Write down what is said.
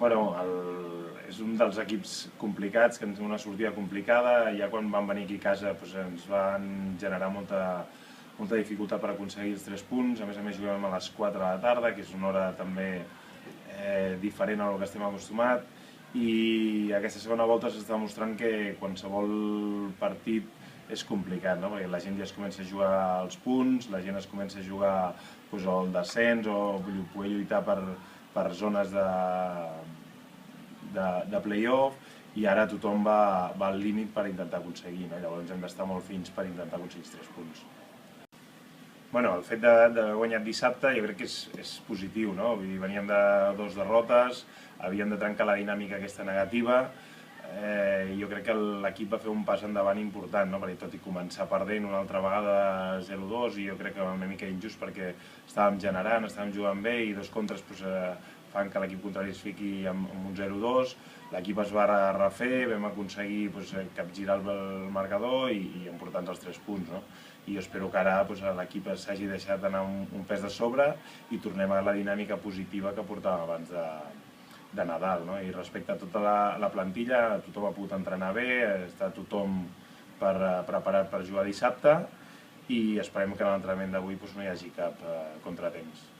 Bueno, és un dels equips complicats, que ens una sortida complicada. Ja quan van venir aquí a casa ens van generar molta dificultat per aconseguir els 3 punts. A més juguem a les 4 de la tarda, que és una hora també diferent a lo que estem acostumats. I aquesta segona volta s'està demostrant que qualsevol partit és complicat, perquè la gent ja es comença a jugar als punts, la gent es comença a jugar al descens o poder lluitar per zones de play-off, i ara tothom va al límit per intentar aconseguir, llavors hem d'estar molt fins per intentar aconseguir els 3 punts. El fet d'haver guanyat dissabte jo crec que és positiu, veníem de 2 derrotes, havíem de trencar la dinàmica aquesta negativa. Jo crec que l'equip va fer un pas endavant important, perquè tot i començar perdent una altra vegada 0-2, i jo crec que una mica injust perquè estàvem generant, estàvem jugant bé i 2 contres fan que l'equip contrari es fiqui amb un 0-2, l'equip es va refer, vam aconseguir capgirar el marcador i emportar-nos els 3 punts. I jo espero que ara l'equip s'hagi deixat anar un pes de sobre i tornem a la dinàmica positiva que portàvem abans de Nadal. I respecte a tota la plantilla, tothom ha pogut entrenar bé, està tothom preparat per jugar dissabte i esperem que en l'entrenament d'avui no hi hagi cap contratemps.